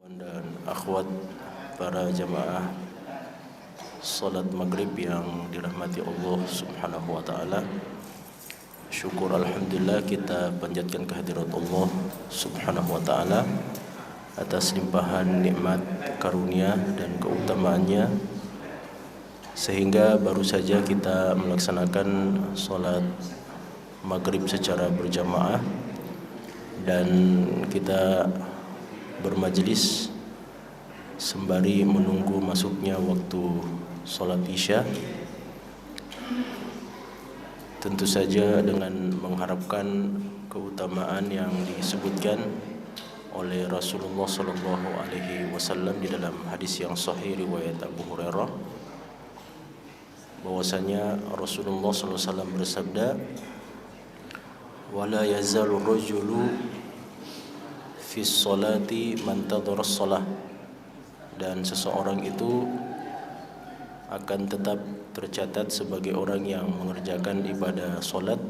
dan akhwat para jamaah salat maghrib yang dirahmati Allah subhanahu wa ta'ala. Syukur alhamdulillah kita panjatkan kehadirat Allah subhanahu wa ta'ala atas limpahan nikmat karunia dan keutamaannya, sehingga baru saja kita melaksanakan salat maghrib secara berjamaah dan kita bermajlis sembari menunggu masuknya waktu salat isya, tentu saja dengan mengharapkan keutamaan yang disebutkan oleh Rasulullah sallallahu alaihi wasallam di dalam hadis yang sahih riwayat Abu Hurairah, bahwasanya Rasulullah sallallahu alaihi wasallam bersabda, wala yazalu rajulu fi sholati man tadhara shalah, dan seseorang itu akan tetap tercatat sebagai orang yang mengerjakan ibadah solat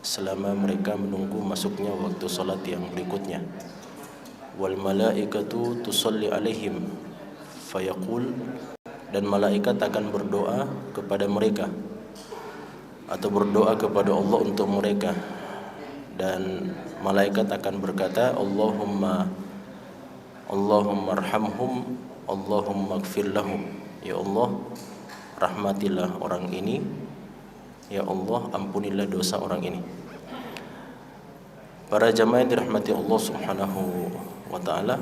selama mereka menunggu masuknya waktu solat yang berikutnya. Wal malaikatu tusalli alaihim fayaqul, dan malaikat akan berdoa kepada mereka atau berdoa kepada Allah untuk mereka, dan malaikat akan berkata, Allahumma arhamhum, Allahumma ighfir lahum, ya Allah rahmatilah orang ini, ya Allah ampunilah dosa orang ini. Para jamaah yang dirahmati Allah subhanahu wa ta'ala,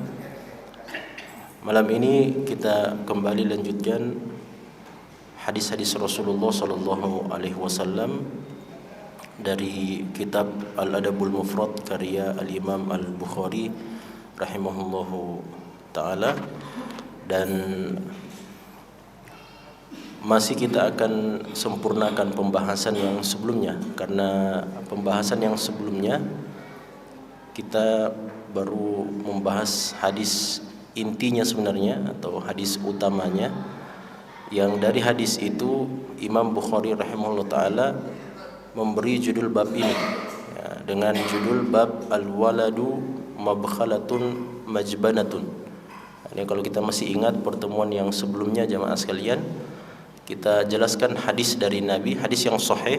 malam ini kita kembali lanjutkan hadis-hadis Rasulullah sallallahu alaihi wasallam dari kitab Al-Adabul Mufrad karya Al-Imam Al-Bukhari rahimahullahu ta'ala, dan masih kita akan sempurnakan pembahasan yang sebelumnya, karena pembahasan yang sebelumnya kita baru membahas hadis intinya sebenarnya atau hadis utamanya, yang dari hadis itu Imam Bukhari rahimahullahu ta'ala memberi judul bab ini ya, dengan judul bab al-waladu mabkhalatun majbanatun. Ini kalau kita masih ingat pertemuan yang sebelumnya jamaah sekalian, kita jelaskan hadis dari Nabi, hadis yang sahih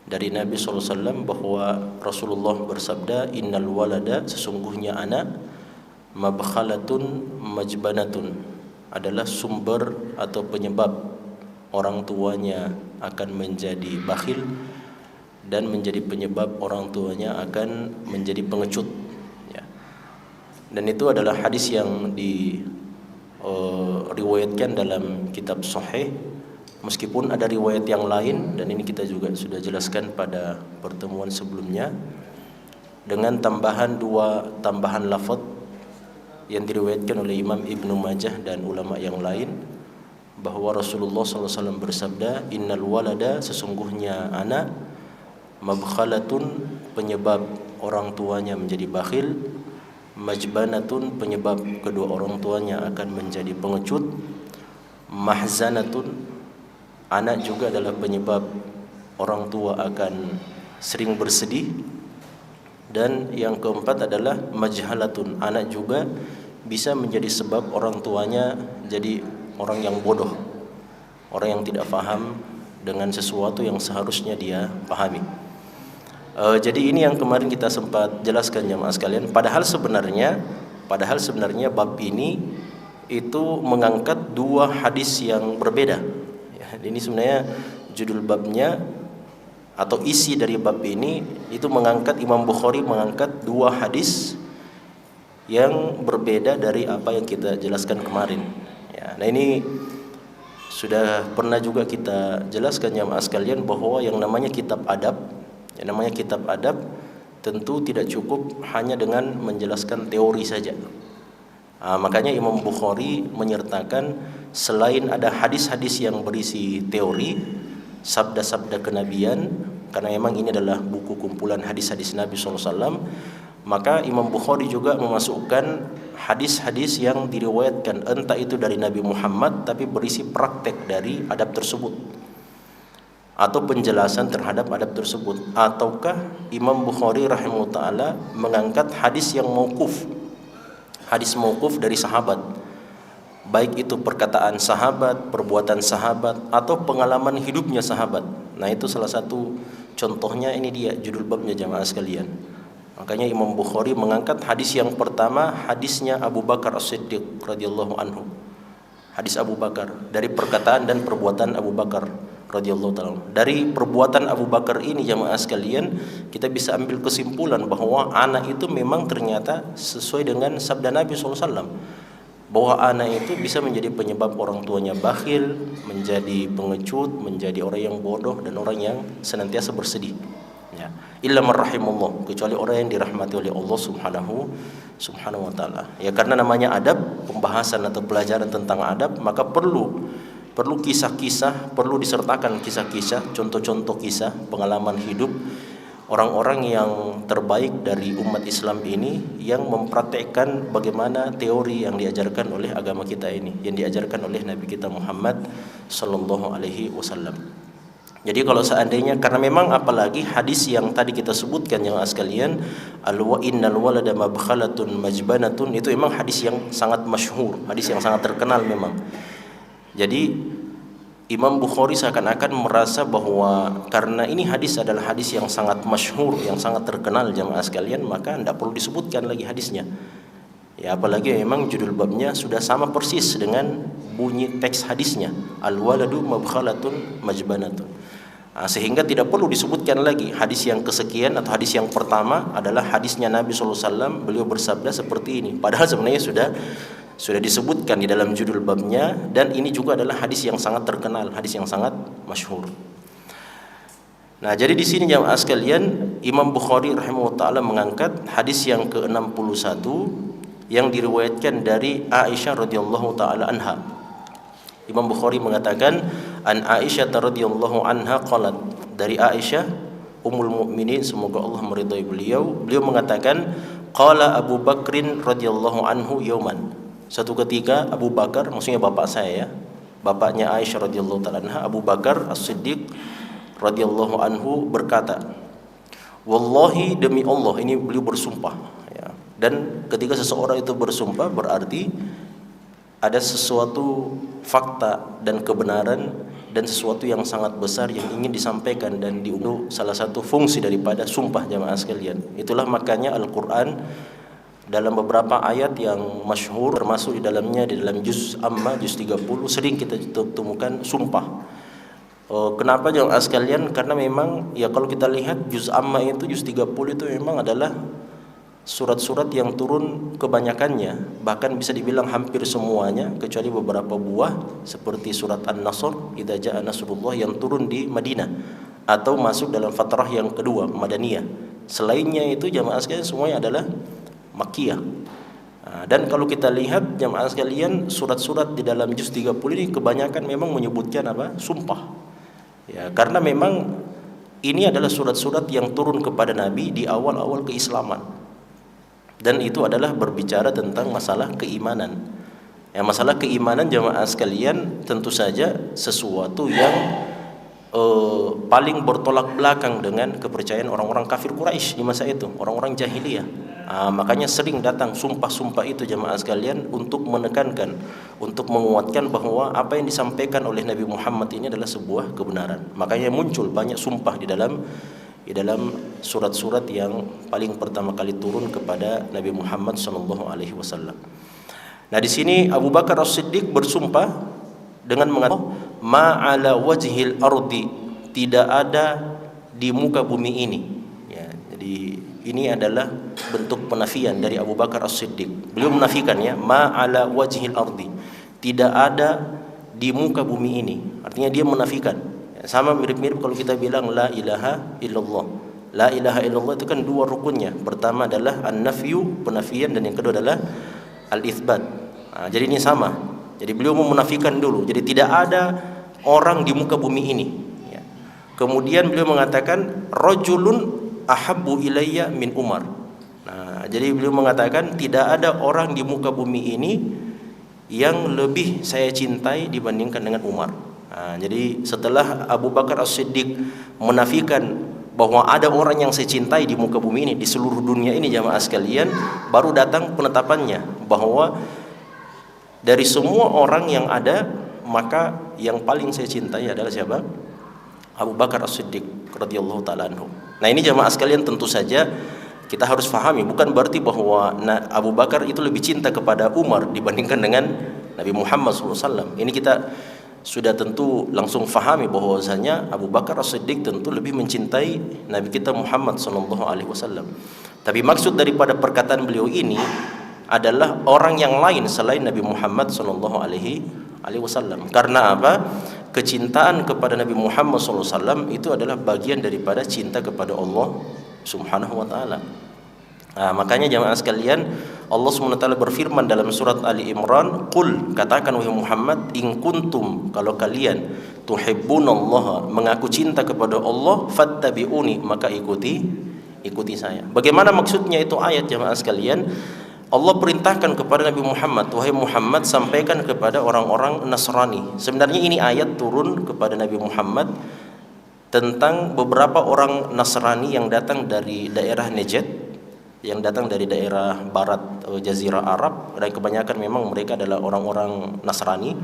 dari Nabi SAW, bahwa Rasulullah bersabda, innal walada, sesungguhnya anak, mabkhalatun majbanatun, adalah sumber atau penyebab orang tuanya akan menjadi bakhil, dan menjadi penyebab orang tuanya akan menjadi pengecut ya. Dan itu adalah hadis yang diriwayatkan dalam kitab sahih, meskipun ada riwayat yang lain, dan ini kita juga sudah jelaskan pada pertemuan sebelumnya, dengan dua tambahan lafaz yang diriwayatkan oleh Imam Ibnu Majah dan ulama yang lain, bahwa Rasulullah SAW bersabda, innal walada, sesungguhnya anak, mabkhalatun, penyebab orang tuanya menjadi bakhil, majbanatun, penyebab kedua orang tuanya akan menjadi pengecut, mahzanatun, anak juga adalah penyebab orang tua akan sering bersedih, dan yang keempat adalah majhalatun, anak juga bisa menjadi sebab orang tuanya jadi orang yang bodoh, orang yang tidak paham dengan sesuatu yang seharusnya dia pahami. Jadi ini yang kemarin kita sempat jelaskan jemaah sekalian. Padahal sebenarnya bab ini itu mengangkat dua hadis yang berbeda. Ya, ini sebenarnya judul babnya atau isi dari bab ini itu mengangkat, Imam Bukhari mengangkat dua hadis yang berbeda dari apa yang kita jelaskan kemarin. Ya, nah ini sudah pernah juga kita jelaskan jemaah sekalian, bahwa yang namanya kitab adab, tentu tidak cukup hanya dengan menjelaskan teori saja. Makanya Imam Bukhari menyertakan, selain ada hadis-hadis yang berisi teori, sabda-sabda kenabian, karena memang ini adalah buku kumpulan hadis-hadis Nabi SAW, maka Imam Bukhari juga memasukkan hadis-hadis yang diriwayatkan, entah itu dari Nabi Muhammad tapi berisi praktek dari adab tersebut, atau penjelasan terhadap adab tersebut, ataukah Imam Bukhari rahimahullah ta'ala mengangkat hadis yang mauquf hadis mauquf dari sahabat, baik itu perkataan sahabat, perbuatan sahabat, atau pengalaman hidupnya sahabat. Nah, itu salah satu contohnya. Ini dia judul babnya jamaah sekalian. Makanya Imam Bukhari mengangkat hadis yang pertama, hadisnya Abu Bakar As-Siddiq radhiyallahu anhu. Hadis Abu Bakar, dari perkataan dan perbuatan Abu Bakar radhiyallahu ta'ala. Dari perbuatan Abu Bakar ini jamaah sekalian, kita bisa ambil kesimpulan bahwa anak itu memang ternyata sesuai dengan sabda Nabi SAW, bahwa anak itu bisa menjadi penyebab orang tuanya bakhil, menjadi pengecut, menjadi orang yang bodoh, dan orang yang senantiasa bersedih. Ya. Illa man rahimallah, kecuali orang yang dirahmati oleh Allah subhanahu wa ta'ala. Ya, karena namanya adab, pembahasan atau pelajaran tentang adab, maka perlu kisah-kisah, perlu disertakan kisah-kisah, contoh-contoh kisah, pengalaman hidup orang-orang yang terbaik dari umat Islam ini, yang mempraktekkan bagaimana teori yang diajarkan oleh agama kita ini, yang diajarkan oleh Nabi kita Muhammad sallallahu alaihi wasallam. Jadi kalau seandainya, karena memang apalagi hadis yang tadi kita sebutkan yang sekalian, innal walada mabkhalatun majbanatun, itu memang hadis yang sangat masyhur, hadis yang sangat terkenal memang. Jadi Imam Bukhari seakan-akan merasa bahwa karena ini hadis adalah hadis yang sangat masyhur, yang sangat terkenal jamaah sekalian, maka tidak perlu disebutkan lagi hadisnya. Ya, apalagi memang judul babnya sudah sama persis dengan bunyi teks hadisnya, al-waladu mabkhalatun majbanatun. Sehingga tidak perlu disebutkan lagi hadis yang kesekian atau hadis yang pertama adalah hadisnya Nabi SAW, beliau bersabda seperti ini. Padahal sebenarnya sudah disebutkan di dalam judul babnya, dan ini juga adalah hadis yang sangat terkenal, hadis yang sangat masyhur. Nah, jadi di sini jamaah sekalian, Imam Bukhari rahimahullah taala mengangkat hadis yang ke-61 yang diriwayatkan dari Aisyah radhiyallahu taala anha. Imam Bukhari mengatakan, an Aisyah radhiyallahu anha qalat, dari Aisyah ummul mukminin, semoga Allah meridai beliau mengatakan, qala Abu Bakrin radhiyallahu anhu yauman. Suatu ketika Abu Bakar, maksudnya bapak saya ya, bapaknya Aisyah radhiyallahu ta'ala anha, Abu Bakar As-Siddiq radhiyallahu anhu berkata, wallahi, demi Allah, ini beliau bersumpah ya. Dan ketika seseorang itu bersumpah berarti ada sesuatu fakta dan kebenaran dan sesuatu yang sangat besar yang ingin disampaikan dan diunduh, salah satu fungsi daripada sumpah jamaah sekalian. Itulah makanya Al-Qur'an dalam beberapa ayat yang masyhur, termasuk di dalamnya di dalam juz Amma juz 30 sering kita temukan sumpah. Kenapa jemaah sekalian? Karena memang ya kalau kita lihat juz Amma itu juz 30 itu memang adalah surat-surat yang turun kebanyakannya, bahkan bisa dibilang hampir semuanya kecuali beberapa buah seperti surat An-Nasr, idza jaa nasrullah, yang turun di Madinah atau masuk dalam fatrah yang kedua Madaniyah. Selainnya itu jemaah sekalian semuanya adalah Makkiyah. Dan kalau kita lihat jamaah sekalian, surat-surat di dalam juz 30 ini kebanyakan memang menyebutkan apa? Sumpah. Ya, karena memang ini adalah surat-surat yang turun kepada Nabi di awal-awal keislaman. Dan itu adalah berbicara tentang masalah keimanan. Ya, masalah keimanan jamaah sekalian tentu saja sesuatu yang paling bertolak belakang dengan kepercayaan orang-orang kafir Quraisy di masa itu, orang-orang jahiliyah. Makanya sering datang sumpah-sumpah itu jamaah sekalian untuk menekankan, untuk menguatkan bahwa apa yang disampaikan oleh Nabi Muhammad ini adalah sebuah kebenaran. Makanya muncul banyak sumpah di dalam surat-surat yang paling pertama kali turun kepada Nabi Muhammad SAW. Nah, di sini Abu Bakar As-Siddiq bersumpah dengan mengatakan, ma'ala wajhil ardi, tidak ada di muka bumi ini. Ya, jadi ini adalah bentuk penafian dari Abu Bakar As-Siddiq. Beliau menafikan ya, ma'ala wajhil ardi, tidak ada di muka bumi ini. Artinya dia menafikan. Sama mirip-mirip kalau kita bilang la ilaha illallah. La ilaha illallah itu kan dua rukunnya. Pertama adalah an-nafyu, penafian, dan yang kedua adalah al-itsbat. Jadi ini sama. Jadi beliau menafikan dulu. Jadi tidak ada orang di muka bumi ini. Ya. Kemudian beliau mengatakan rajulun ahabbu ilayya min Umar. Nah, jadi beliau mengatakan tidak ada orang di muka bumi ini yang lebih saya cintai dibandingkan dengan Umar. Nah, jadi setelah Abu Bakar As-Siddiq menafikan bahwa ada orang yang saya cintai di muka bumi ini, di seluruh dunia ini jamaah sekalian, baru datang penetapannya bahwa dari semua orang yang ada, maka yang paling saya cintai adalah siapa? Abu Bakar As-Siddiq radhiyallahu taala anhu. Nah, ini jamaah sekalian tentu saja kita harus fahami, bukan berarti bahwa Abu Bakar itu lebih cinta kepada Umar dibandingkan dengan Nabi Muhammad SAW. Ini kita sudah tentu langsung fahami bahwasanya Abu Bakar As-Siddiq tentu lebih mencintai Nabi kita Muhammad SAW. Tapi maksud daripada perkataan beliau ini adalah orang yang lain selain Nabi Muhammad SAW. Karena apa? Kecintaan kepada Nabi Muhammad SAW itu adalah bagian daripada cinta kepada Allah Subhanahu wa ta'ala. Nah, makanya jamaah sekalian, Allah SWT berfirman dalam surat Ali Imran, "Qul," katakan wahai Muhammad, "in kuntum," kalau kalian tuhibbunallaha, mengaku cinta kepada Allah, fattabi'uni, maka ikuti saya. Bagaimana maksudnya itu ayat jamaah sekalian? Allah perintahkan kepada Nabi Muhammad, "Wahai Muhammad, sampaikan kepada orang-orang Nasrani." Sebenarnya ini ayat turun kepada Nabi Muhammad tentang beberapa orang Nasrani yang datang dari daerah Najd, yang datang dari daerah barat Jazirah Arab, dan kebanyakan memang mereka adalah orang-orang Nasrani.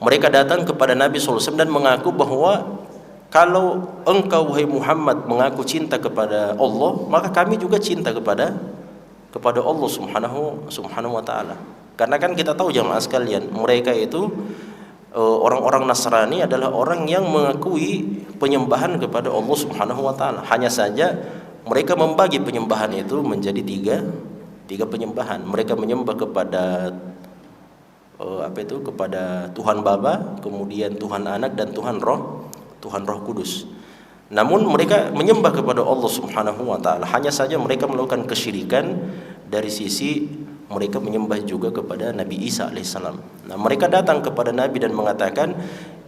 Mereka datang kepada Nabi SAW dan mengaku bahwa kalau engkau wahai Muhammad mengaku cinta kepada Allah, maka kami juga cinta kepada Allah subhanahu wa ta'ala. Karena kan kita tahu jamaah sekalian, mereka itu orang-orang Nasrani adalah orang yang mengakui penyembahan kepada Allah subhanahu wa ta'ala. Hanya saja mereka membagi penyembahan itu menjadi tiga penyembahan. Mereka menyembah kepada kepada Tuhan Bapa, kemudian Tuhan Anak, dan Tuhan Roh Kudus. Namun mereka menyembah kepada Allah Subhanahu wa ta'ala. Hanya saja mereka melakukan kesyirikan dari sisi mereka menyembah juga kepada Nabi Isa alaihissalam. Nah, mereka datang kepada Nabi dan mengatakan,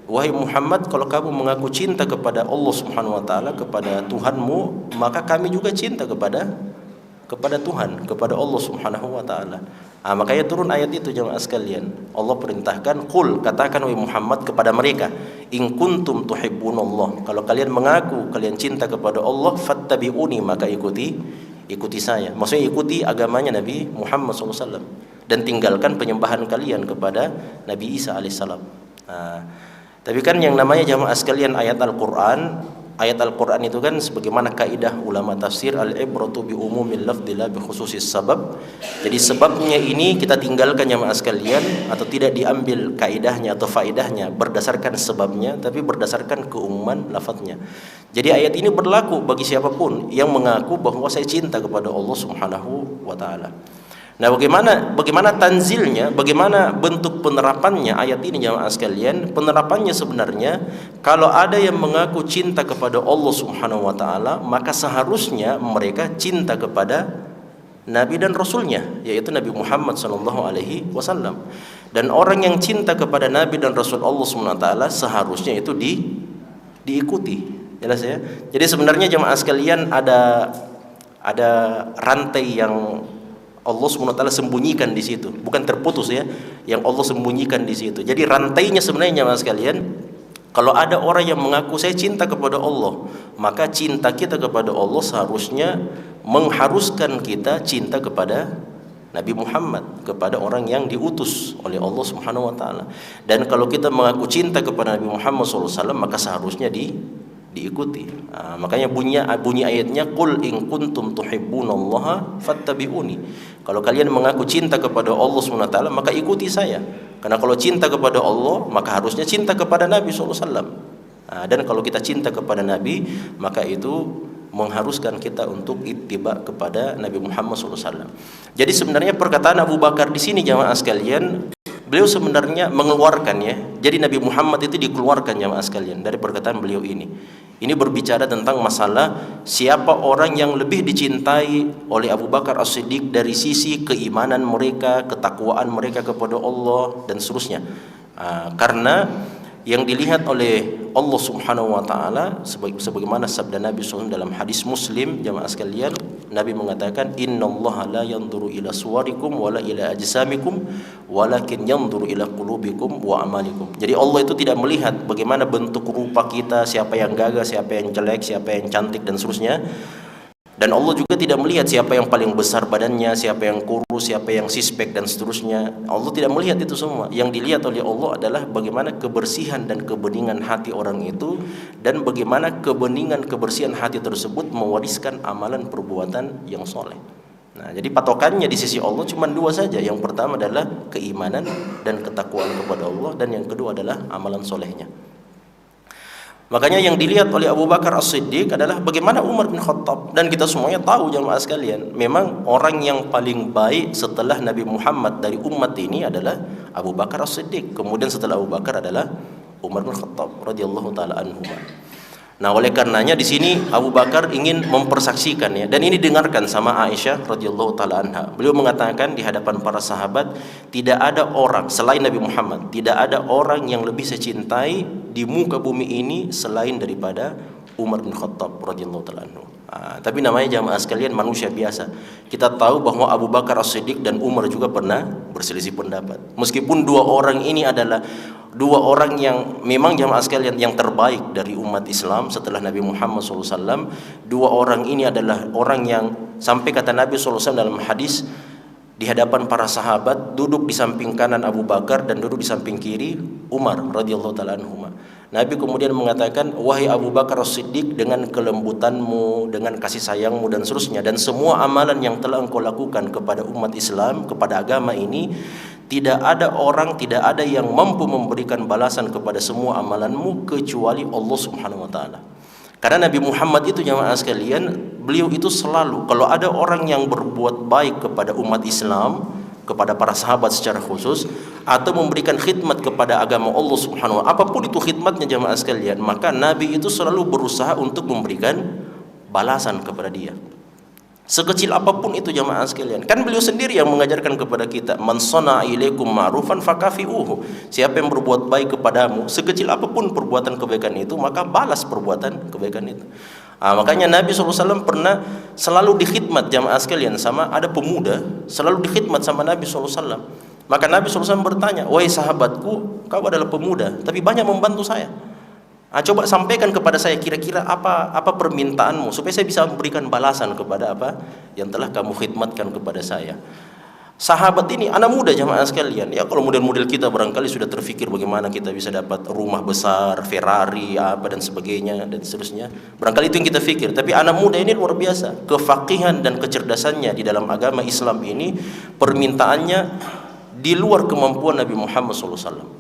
"Wahai Muhammad, kalau kamu mengaku cinta kepada Allah Subhanahu wa ta'ala, kepada Tuhanmu, maka kami juga cinta kepada Tuhan, kepada Allah Subhanahu wa ta'ala." Makanya turun ayat itu jemaah sekalian. Allah perintahkan, "Qul," katakan wahai Muhammad kepada mereka, "in kuntum tuhibbunallah," kalau kalian mengaku kalian cinta kepada Allah, fattabi'uni, maka ikuti saya. Maksudnya ikuti agamanya Nabi Muhammad SAW dan tinggalkan penyembahan kalian kepada Nabi Isa alaihissalam. Tapi kan yang namanya jemaah sekalian ayat Al-Quran itu kan sebagaimana kaidah ulama tafsir, al-ibratu bi umumil lafzi la bi khususis sabab. Jadi sebabnya ini kita tinggalkan jemaah sekalian, atau tidak diambil kaidahnya atau faidahnya berdasarkan sebabnya, tapi berdasarkan keumuman lafadznya. Jadi ayat ini berlaku bagi siapapun yang mengaku bahwa saya cinta kepada Allah Subhanahu wa ta'ala. Nah, bagaimana tanzilnya, bagaimana bentuk penerapannya ayat ini jemaah sekalian? Penerapannya sebenarnya, kalau ada yang mengaku cinta kepada Allah Subhanahu wa ta'ala, maka seharusnya mereka cinta kepada Nabi dan Rasulnya, yaitu Nabi Muhammad SAW. Dan orang yang cinta kepada Nabi dan Rasul Allah Subhanahu wa ta'ala seharusnya itu diikuti. Jelas ya? Jadi sebenarnya jemaah sekalian ada rantai yang Allah SWT sembunyikan di situ, bukan terputus ya, yang Allah sembunyikan di situ. Jadi rantainya sebenarnya mas sekalian, kalau ada orang yang mengaku saya cinta kepada Allah, maka cinta kita kepada Allah seharusnya mengharuskan kita cinta kepada Nabi Muhammad, kepada orang yang diutus oleh Allah Subhanahu wa ta'ala. Dan kalau kita mengaku cinta kepada Nabi Muhammad SAW, maka seharusnya diikuti. Makanya bunyi ayatnya, "Qul in kuntum tuhibbunallaha fattabi'uni." Kalau kalian mengaku cinta kepada Allah SWT, maka ikuti saya. Karena kalau cinta kepada Allah, maka harusnya cinta kepada Nabi SAW. Dan kalau kita cinta kepada Nabi, maka itu mengharuskan kita untuk ittiba kepada Nabi Muhammad SAW. Jadi sebenarnya perkataan Abu Bakar di sini jamaah sekalian, beliau sebenarnya mengeluarkan ya. Jadi Nabi Muhammad itu dikeluarkan jamaah sekalian dari perkataan beliau ini. Ini berbicara tentang masalah siapa orang yang lebih dicintai oleh Abu Bakar As-Siddiq dari sisi keimanan mereka, ketakwaan mereka kepada Allah dan seterusnya. Karena yang dilihat oleh Allah Subhanahu wa taala sebagaimana sabda Nabi SAW dalam hadis Muslim, jamaah sekalian, Nabi mengatakan innallaha la yanzuru ila suwarikum wala ila ajsamikum walakin yanzuru ila qulubikum wa amalikum. Jadi Allah itu tidak melihat bagaimana bentuk rupa kita, siapa yang gagah, siapa yang jelek, siapa yang cantik dan seterusnya. Dan Allah juga tidak melihat siapa yang paling besar badannya, siapa yang kurus, siapa yang sispek dan seterusnya. Allah tidak melihat itu semua. Yang dilihat oleh Allah adalah bagaimana kebersihan dan kebeningan hati orang itu, dan bagaimana kebersihan hati tersebut mewariskan amalan perbuatan yang soleh. Nah, jadi patokannya di sisi Allah cuma dua saja. Yang pertama adalah keimanan dan ketakwaan kepada Allah, dan yang kedua adalah amalan solehnya. Makanya yang dilihat oleh Abu Bakar As-Siddiq adalah bagaimana Umar bin Khattab. Dan kita semuanya tahu jamaah sekalian, memang orang yang paling baik setelah Nabi Muhammad dari umat ini adalah Abu Bakar As-Siddiq. Kemudian setelah Abu Bakar adalah Umar bin Khattab radhiyallahu taala anhu. Nah, oleh karenanya di sini Abu Bakar ingin mempersaksikan, ya, dan ini dengarkan sama Aisyah radhiyallahu taala anha. Beliau mengatakan di hadapan para sahabat, tidak ada orang selain Nabi Muhammad, tidak ada orang yang lebih saya cintai di muka bumi ini selain daripada Umar bin Khattab radhiyallahu taala anhu. Tapi namanya jamaah sekalian manusia biasa. Kita tahu bahwa Abu Bakar As-Siddiq dan Umar juga pernah berselisih pendapat. Meskipun dua orang ini adalah dua orang yang memang jamaah sekalian yang terbaik dari umat Islam setelah Nabi Muhammad SAW. Dua orang ini adalah orang yang sampai kata Nabi SAW dalam hadis, di hadapan para sahabat duduk di samping kanan Abu Bakar dan duduk di samping kiri Umar radhiyallahu taala anhuma. Nabi kemudian mengatakan, wahai Abu Bakar As-Siddiq, dengan kelembutanmu, dengan kasih sayangmu dan seterusnya, dan semua amalan yang telah engkau lakukan kepada umat Islam, kepada agama ini, tidak ada orang, tidak ada yang mampu memberikan balasan kepada semua amalanmu kecuali Allah Subhanahu wa taala. Karena Nabi Muhammad itu jamaah sekalian, beliau itu selalu kalau ada orang yang berbuat baik kepada umat Islam, kepada para sahabat secara khusus, atau memberikan khidmat kepada agama Allah Subhanahu wa taala, apapun itu khidmatnya jamaah sekalian, maka Nabi itu selalu berusaha untuk memberikan balasan kepada dia. Sekecil apapun itu jamaah sekalian. Kan beliau sendiri yang mengajarkan kepada kita, man sana'a ilaikum ma'rufan fakafi'uhu. Siapa yang berbuat baik kepadamu, sekecil apapun perbuatan kebaikan itu, maka balas perbuatan kebaikan itu. Makanya Nabi SAW pernah selalu dikhidmat jamaah sekalian sama ada pemuda, selalu dikhidmat sama Nabi SAW. Maka Nabi SAW bertanya, wahai sahabatku, kau adalah pemuda tapi banyak membantu saya. Coba sampaikan kepada saya kira-kira apa permintaanmu supaya saya bisa memberikan balasan kepada apa yang telah kamu khidmatkan kepada saya. Sahabat ini anak muda jamaah sekalian. Ya, kalau model-model kita barangkali sudah terfikir bagaimana kita bisa dapat rumah besar, Ferrari, apa dan sebagainya dan seterusnya. Barangkali itu yang kita fikir. Tapi anak muda ini luar biasa. Kefaqihan dan kecerdasannya di dalam agama Islam ini, permintaannya di luar kemampuan Nabi Muhammad SAW.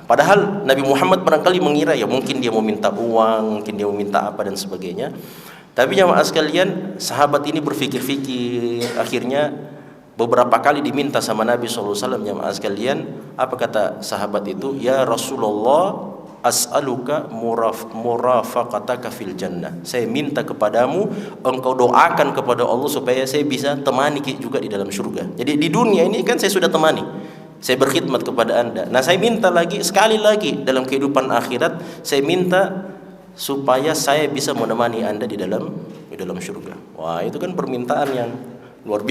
Padahal Nabi Muhammad barangkali mengira ya mungkin dia mau minta uang, mungkin dia mau minta apa dan sebagainya. Tapi jamaah sekalian, sahabat ini berfikir-fikir, akhirnya beberapa kali diminta sama Nabi SAW jamaah sekalian. Apa kata sahabat itu? Ya Rasulullah, as'aluka murafaqataka fil jannah. Saya minta kepadamu engkau doakan kepada Allah supaya saya bisa temani juga di dalam surga. Jadi di dunia ini kan saya sudah temani, saya berkhidmat kepada anda. Nah, saya minta lagi, sekali lagi dalam kehidupan akhirat, saya minta supaya saya bisa menemani anda di dalam surga. Wah, itu kan permintaan yang luar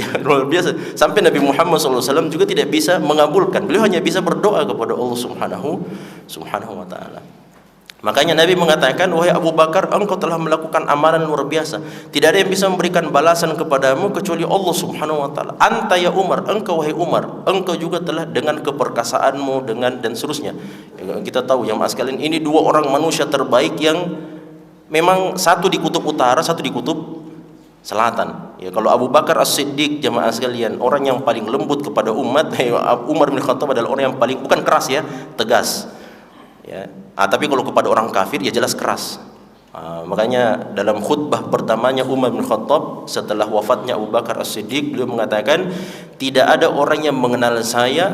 biasa. Sampai Nabi Muhammad SAW juga tidak bisa mengabulkan. Beliau hanya bisa berdoa kepada Allah Subhanahu wa taala. Makanya Nabi mengatakan, wahai Abu Bakar, engkau telah melakukan amalan luar biasa. Tidak ada yang bisa memberikan balasan kepadamu kecuali Allah Subhanahu wa taala. Anta ya Umar, engkau wahai Umar, engkau juga telah dengan keperkasaanmu dan seterusnya. Kita tahu jamaah sekalian, ini dua orang manusia terbaik yang memang satu di kutub utara, satu di kutub selatan. Ya, kalau Abu Bakar As-Siddiq jamaah sekalian, orang yang paling lembut kepada umat, Umar bin Khattab adalah orang yang paling bukan keras ya, tegas. Ya. Tapi kalau kepada orang kafir ya jelas keras. Makanya dalam khutbah pertamanya Umar bin Khattab setelah wafatnya Abu Bakar As-Siddiq, beliau mengatakan, tidak ada orang yang mengenal saya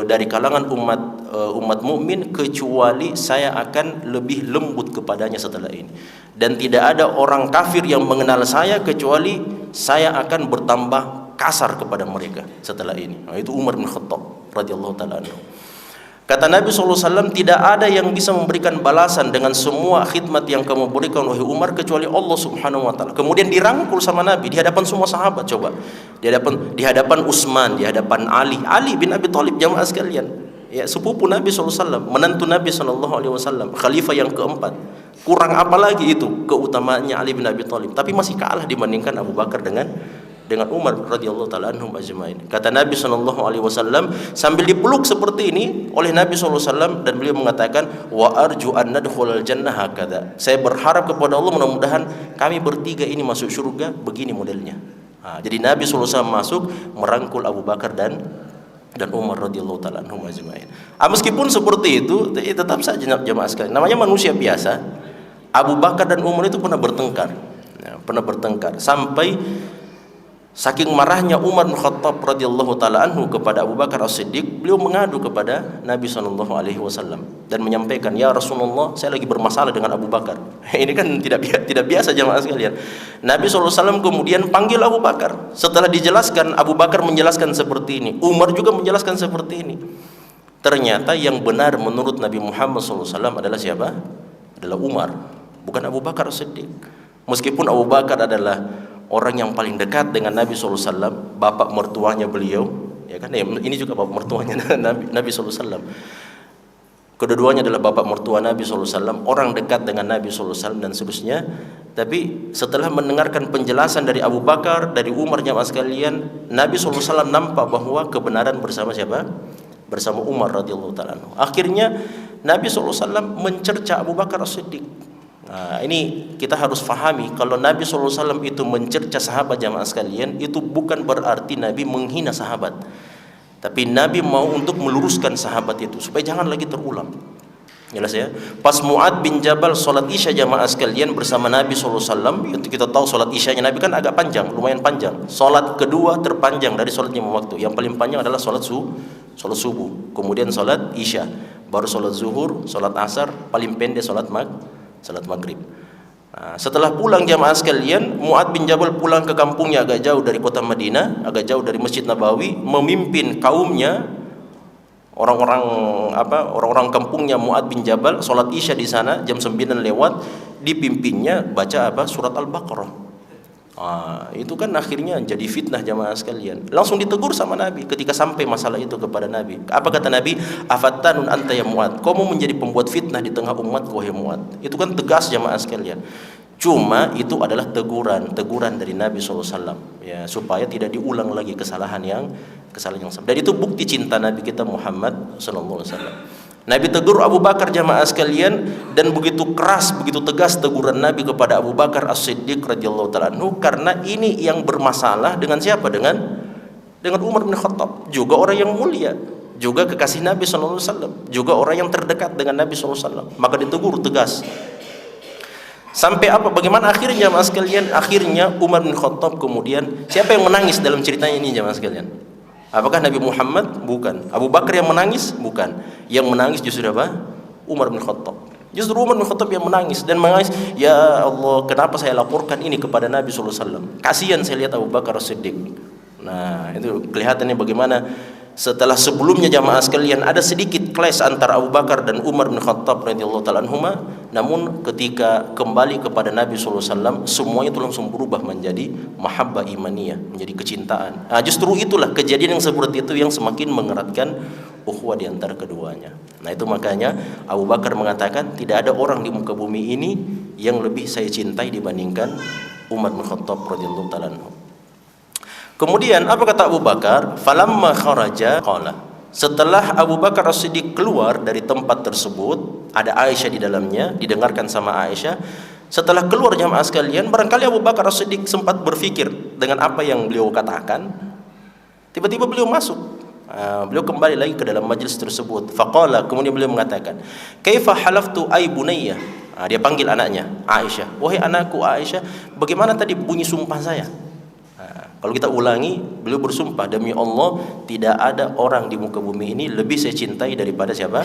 dari kalangan umat mukmin kecuali saya akan lebih lembut kepadanya setelah ini, dan tidak ada orang kafir yang mengenal saya kecuali saya akan bertambah kasar kepada mereka setelah ini. Itu Umar bin Khattab radhiyallahu taala anhu. Kata Nabi SAW, tidak ada yang bisa memberikan balasan dengan semua khidmat yang kamu berikan wahai Umar kecuali Allah Subhanahu wa taala. Kemudian dirangkul sama Nabi di hadapan semua sahabat, coba. Di hadapan Utsman, di hadapan Ali bin Abi Thalib, jamaah sekalian. Ya, sepupu Nabi SAW, menantu Nabi SAW, khalifah yang keempat. Kurang apa lagi itu keutamaannya Ali bin Abi Thalib, tapi masih kalah dibandingkan Abu Bakar dengan Umar radhiyallahu taala anhum ajmain. Kata Nabi SAW sambil dipeluk seperti ini oleh Nabi SAW, dan beliau mengatakan, wa arju an nadkhulal jannah hakadha. Saya berharap kepada Allah mudah-mudahan kami bertiga ini masuk surga begini modelnya. Jadi Nabi SAW masuk merangkul Abu Bakar dan Umar radhiyallahu taala anhum ajmain. Meskipun seperti itu, tetap saja jemaah sekalian, namanya manusia biasa. Abu Bakar dan Umar itu pernah bertengkar, sampai saking marahnya Umar bin Khattab radhiyallahu taala anhu kepada Abu Bakar As-Siddiq, beliau mengadu kepada Nabi SAW dan menyampaikan, ya Rasulullah, saya lagi bermasalah dengan Abu Bakar. Ini kan tidak biasa jemaah sekalian. Nabi SAW kemudian panggil Abu Bakar. Setelah dijelaskan, Abu Bakar menjelaskan seperti ini, Umar juga menjelaskan seperti ini. Ternyata yang benar menurut Nabi Muhammad SAW adalah siapa? Adalah Umar, bukan Abu Bakar As-Siddiq. Meskipun Abu Bakar adalah orang yang paling dekat dengan Nabi SAW, bapak mertuanya beliau, ya kan? Ini juga bapak mertuanya Nabi SAW. Kedua-duanya adalah bapak mertua Nabi SAW, orang dekat dengan Nabi SAW dan seterusnya. Tapi setelah mendengarkan penjelasan dari Abu Bakar, dari Umar, jamaah sekalian, Nabi SAW nampak bahwa kebenaran bersama siapa? Bersama Umar radhiyallahu taala. Akhirnya Nabi SAW mencerca Abu Bakar As-Siddiq. Ini kita harus fahami, kalau Nabi SAW itu mencerca sahabat, jamaah sekalian, itu bukan berarti Nabi menghina sahabat, tapi Nabi mau untuk meluruskan sahabat itu supaya jangan lagi terulang. Jelas ya? Pas Mu'ad bin Jabal sholat isya, jamaah sekalian, bersama Nabi SAW, itu kita tahu sholat isyanya Nabi kan agak panjang, lumayan panjang. Sholat kedua terpanjang dari sholat 5 waktu. Yang paling panjang adalah sholat subuh, kemudian sholat isya, baru sholat zuhur, sholat asar, paling pendek sholat maghrib. Setelah pulang, jamaah sekalian, Mu'ad bin Jabal pulang ke kampungnya, agak jauh dari kota Madinah, agak jauh dari Masjid Nabawi, memimpin kaumnya, orang-orang kampungnya Mu'ad bin Jabal, sholat isya di sana jam 9 lewat, dipimpinnya baca surat Al-Baqarah. Itu kan akhirnya jadi fitnah, jamaah sekalian. Langsung ditegur sama Nabi ketika sampai masalah itu kepada Nabi. Apa kata Nabi? Afattanun anta ya Mu'ad, kamu menjadi pembuat fitnah di tengah umat, wahai Mu'ad. Itu kan tegas, jamaah sekalian. Cuma itu adalah teguran dari Nabi SAW, ya, supaya tidak diulang lagi kesalahan yang sama. Dan itu bukti cinta Nabi kita Muhammad SAW. Nabi tegur Abu Bakar, jamaah sekalian, dan begitu keras, begitu tegas teguran Nabi kepada Abu Bakar As-Siddiq radhiyallahu taala anhu, karena ini yang bermasalah dengan siapa? Dengan Umar bin Khattab, juga orang yang mulia, juga kekasih Nabi SAW, juga orang yang terdekat dengan Nabi SAW. Maka ditegur tegas. Sampai apa? Bagaimana akhirnya, jamaah sekalian? Akhirnya Umar bin Khattab kemudian, siapa yang menangis dalam ceritanya ini, jamaah sekalian? Apakah Nabi Muhammad? Bukan. Abu Bakar yang menangis? Bukan. Yang menangis justru apa? Umar bin Khattab. Justru Umar bin Khattab yang menangis, dan menangis, ya Allah, kenapa saya laporkan ini kepada Nabi SAW? Kasihan saya lihat Abu Bakar As-Siddiq. Nah, itu kelihatannya bagaimana setelah sebelumnya, jamaah sekalian, ada sedikit clash antara Abu Bakar dan Umar bin Khattab radhiyallahu taala anhuma, namun ketika kembali kepada Nabi SAW, semuanya itu langsung berubah menjadi mahabbah imaniyah, menjadi kecintaan. Justru itulah kejadian yang seperti itu yang semakin mengeratkan ukhuwah di antara keduanya. Nah, itu makanya Abu Bakar mengatakan, tidak ada orang di muka bumi ini yang lebih saya cintai dibandingkan Umar bin Khattab radhiyallahu taala anhu. Kemudian apa kata Abu Bakar? Falamma kharaja qala. Setelah Abu Bakar As-Siddiq keluar dari tempat tersebut, ada Aisyah di dalamnya, didengarkan sama Aisyah. Setelah keluar, jamaah sekalian, barangkali Abu Bakar As-Siddiq sempat berpikir dengan apa yang beliau katakan. Tiba-tiba beliau masuk. Beliau kembali lagi ke dalam majlis tersebut. Faqala, kemudian beliau mengatakan, "Kaifa halaftu ay bunayya?" Dia panggil anaknya, Aisyah. "Wahai anakku Aisyah, bagaimana tadi bunyi sumpah saya?" Kalau kita ulangi, beliau bersumpah, demi Allah tidak ada orang di muka bumi ini lebih saya cintai daripada siapa?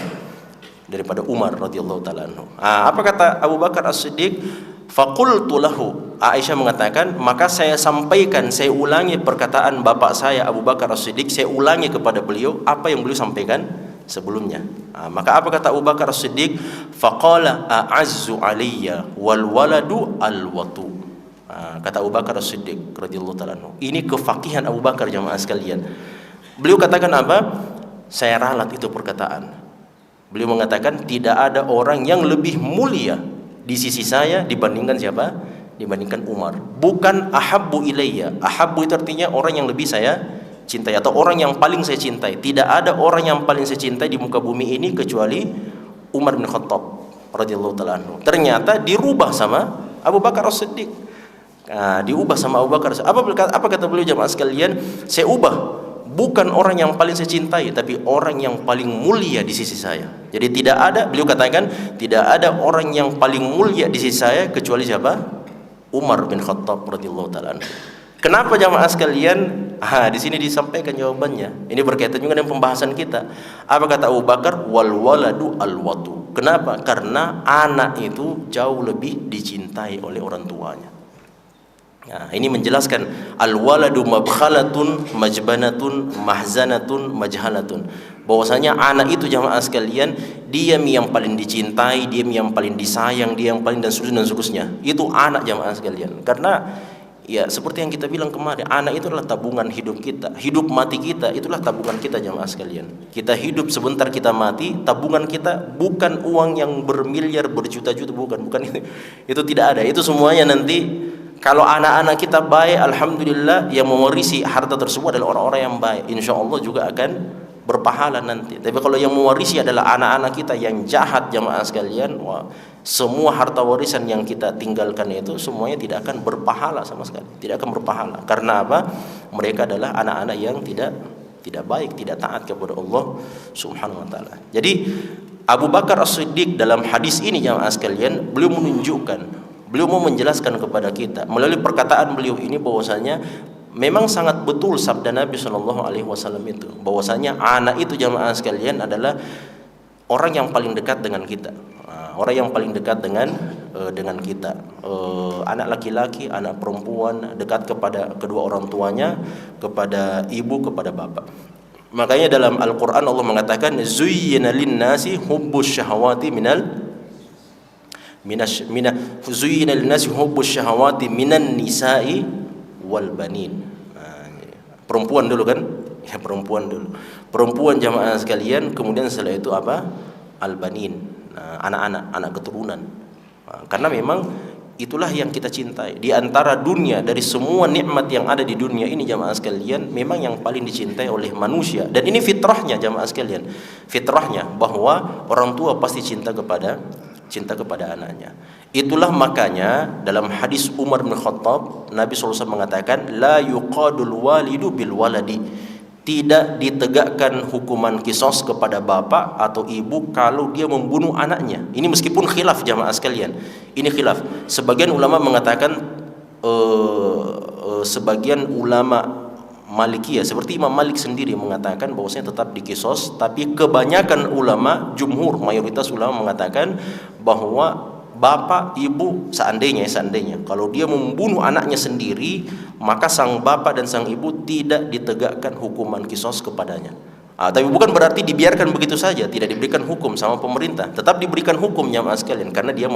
Daripada Umar radhiyallahu taala anhu. Apa kata Abu Bakar As-Siddiq? Faqultu lahu. Aisyah mengatakan, maka saya sampaikan, saya ulangi perkataan bapak saya Abu Bakar As-Siddiq, saya ulangi kepada beliau apa yang beliau sampaikan sebelumnya. Maka apa kata Abu Bakar As-Siddiq? Faqala a'azzu alayya wal waladu al-watu. Kata Abu Bakar As-Siddiq radhiyallahu ta'ala anhu. Ini kefakihan Abu Bakar jamaah sekalian. Beliau katakan apa? Saya ralat itu perkataan. Beliau mengatakan tidak ada orang yang lebih mulia di sisi saya dibandingkan siapa? Dibandingkan Umar. Bukan ahabbu ilayya. Ahabbu itu artinya orang yang lebih saya cintai atau orang yang paling saya cintai. Tidak ada orang yang paling saya cintai di muka bumi ini kecuali Umar bin Khattab radhiyallahu ta'ala anhu. Ternyata dirubah sama Abu Bakar As-Siddiq. Diubah sama Abu Bakar. Apa kata beliau jamaah sekalian? Saya ubah. Bukan orang yang paling saya cintai, tapi orang yang paling mulia di sisi saya. Jadi tidak ada, beliau katakan, tidak ada orang yang paling mulia di sisi saya kecuali siapa? Umar bin Khattab radhiyallahu ta'ala anhu. Kenapa jamaah sekalian? Di sini disampaikan jawabannya. Ini berkaitan juga dengan pembahasan kita. Apa kata Abu Bakar? Wal waladu al watu. Kenapa? Karena anak itu jauh lebih dicintai oleh orang tuanya. Nah, ini menjelaskan al-waladu mabkhalatun majbanatun mahzanatun majhalatun. Bahwasanya anak itu jamaah sekalian, dia yang paling dicintai, dia yang paling disayang, dia yang paling dan seterusnya. Itu anak jamaah sekalian. Karena ya seperti yang kita bilang kemarin, anak itu adalah tabungan hidup kita. Hidup mati kita itulah tabungan kita jamaah sekalian. Kita hidup sebentar kita mati, tabungan kita bukan uang yang bermiliar berjuta-juta, bukan itu. Itu tidak ada. Itu semuanya nanti kalau anak-anak kita baik, alhamdulillah, yang mewarisi harta tersebut adalah orang-orang yang baik, insya Allah juga akan berpahala nanti. Tapi kalau yang mewarisi adalah anak-anak kita yang jahat jamaah sekalian, wah, semua harta warisan yang kita tinggalkan itu semuanya tidak akan berpahala sama sekali, tidak akan berpahala. Karena apa? Mereka adalah anak-anak yang tidak baik, tidak taat kepada Allah Subhanahu wa taala. Jadi Abu Bakar As-Siddiq dalam hadis ini jamaah sekalian, beliau menunjukkan, beliau mau menjelaskan kepada kita melalui perkataan beliau ini bahwasanya memang sangat betul sabda Nabi Shallallahu Alaihi Wasallam itu, bahwasanya anak itu jamaah sekalian adalah orang yang paling dekat dengan kita, orang yang paling dekat dengan kita, anak laki-laki, anak perempuan, dekat kepada kedua orang tuanya, kepada ibu, kepada bapak. Makanya dalam Al-Quran Allah mengatakan zuyyina lin-nasi hubbus syahawati zuyyina lin-nasi hubbus syahawati minan nisa'i wal banin. Perempuan dulu kan? Ya, perempuan dulu. Perempuan jamaah sekalian, kemudian setelah itu apa? Al-banin. Anak-anak, anak keturunan. Karena memang itulah yang kita cintai. Di antara dunia, dari semua nikmat yang ada di dunia ini jamaah sekalian, memang yang paling dicintai oleh manusia. Dan ini fitrahnya jamaah sekalian. Fitrahnya bahwa orang tua pasti cinta kepada anaknya. Itulah makanya dalam hadis Umar bin Khattab, Nabi SAW mengatakan la yuqadul walidu bil waladi. Tidak ditegakkan hukuman kisos kepada bapak atau ibu kalau dia membunuh anaknya. Ini meskipun khilaf jamaah sekalian. Ini khilaf. Sebagian ulama mengatakan sebagian ulama Malikiyah seperti Imam Malik sendiri mengatakan bahwasanya tetap dikisos, tapi kebanyakan ulama, jumhur, mayoritas ulama mengatakan bahwa bapak ibu seandainya kalau dia membunuh anaknya sendiri, maka sang bapak dan sang ibu tidak ditegakkan hukuman kisos kepadanya. Tapi bukan berarti dibiarkan begitu saja, tidak diberikan hukum sama pemerintah, tetap diberikan hukum jamaah sekalian karena dia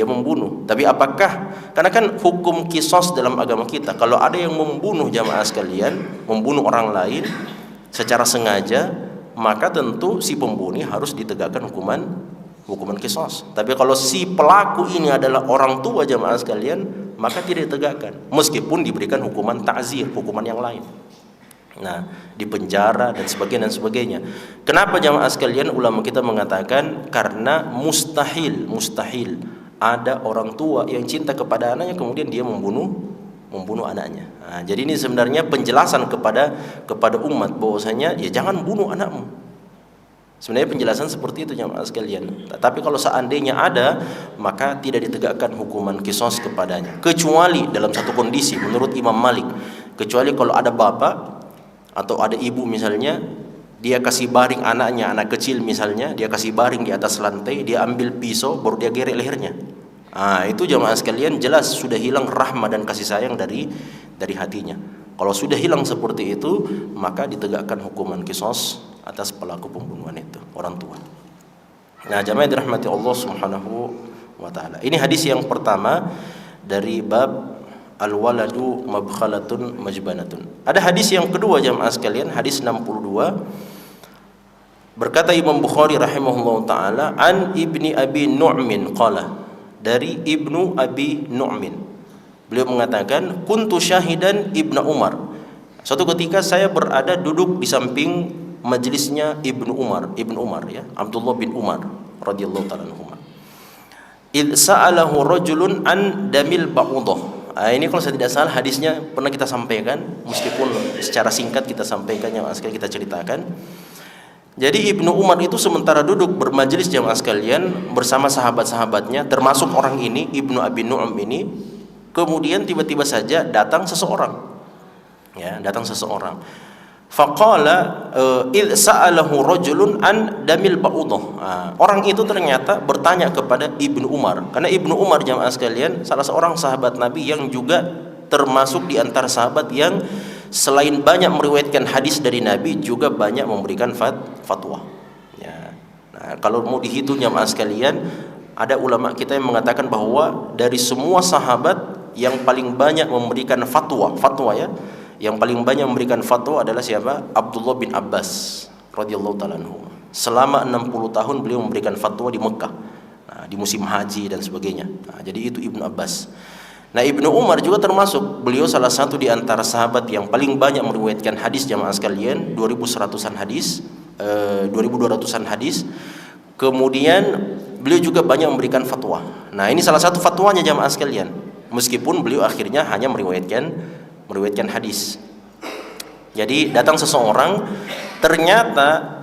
membunuh. Tapi apakah, karena kan hukum kisos dalam agama kita, kalau ada yang membunuh jamaah sekalian, membunuh orang lain secara sengaja, maka tentu si pembunuh harus ditegakkan hukuman kisos. Tapi kalau si pelaku ini adalah orang tua jamaah sekalian, maka tidak ditegakkan, meskipun diberikan hukuman ta'zir, hukuman yang lain. Nah, di penjara dan sebagainya. Kenapa jamaah sekalian ulama kita mengatakan karena mustahil ada orang tua yang cinta kepada anaknya kemudian dia membunuh anaknya. Jadi ini sebenarnya penjelasan kepada umat bahwasanya ya jangan bunuh anakmu. Sebenarnya penjelasan seperti itu jamaah sekalian. Tapi kalau seandainya ada, maka tidak ditegakkan hukuman kisos kepadanya. Kecuali dalam satu kondisi menurut Imam Malik, kecuali kalau ada bapak atau ada ibu misalnya, dia kasih baring anaknya, anak kecil misalnya, dia kasih baring di atas lantai, dia ambil pisau baru dia gerek lehernya. Itu jamaah sekalian jelas sudah hilang rahmah dan kasih sayang dari hatinya. Kalau sudah hilang seperti itu, maka ditegakkan hukuman kisos atas pelaku pembunuhan itu, orang tua. Nah, jamaah dirahmati Allah Subhanahu wa taala. Ini hadis yang pertama dari bab al-waladu mabkhalatun majbanatun. Ada hadis yang kedua jamaah sekalian, hadis 62. Berkata Imam Bukhari rahimahullah taala, an Ibni Abi Nu'min qala, dari Ibnu Abi Nu'min. Beliau mengatakan, kuntu syahidan Ibnu Umar. Suatu ketika saya berada duduk di samping majelisnya Ibnu Umar ya, Abdullah bin Umar radhiyallahu taala anhu. Id sa'alahu rajulun an damil ba'udah. Ini kalau saya tidak salah hadisnya pernah kita sampaikan, meskipun secara singkat kita sampaikan, yang sekali kita ceritakan. Jadi Ibnu Umar itu sementara duduk bermajelis jamaah sekalian bersama sahabat-sahabatnya, termasuk orang ini Ibnu Abi Nu'am ini, kemudian tiba-tiba saja datang seseorang. Ya, datang seseorang. Faqala id sa'alahu rajulun an damil ba'udah. Orang itu ternyata bertanya kepada Ibnu Umar, karena Ibnu Umar jamaah sekalian salah seorang sahabat Nabi yang juga termasuk di antara sahabat yang selain banyak meriwayatkan hadis dari Nabi, juga banyak memberikan fatwa. Ya. Nah, kalau mau dihitung jamaah sekalian, ada ulama kita yang mengatakan bahwa dari semua sahabat yang paling banyak memberikan fatwa ya, yang paling banyak memberikan fatwa adalah siapa? Abdullah bin Abbas radhiyallahu taala anhu. Selama 60 tahun beliau memberikan fatwa di Mekah. Nah, di musim haji dan sebagainya. Nah, jadi itu Ibnu Abbas. Nah, Ibnu Umar juga termasuk, beliau salah satu di antara sahabat yang paling banyak meriwayatkan hadis jamaah sekalian, 2100-an hadis, 2200-an hadis. Kemudian beliau juga banyak memberikan fatwa. Nah, ini salah satu fatwanya jamaah sekalian. Meskipun beliau akhirnya hanya meriwayatkan hadis. Jadi datang seseorang, ternyata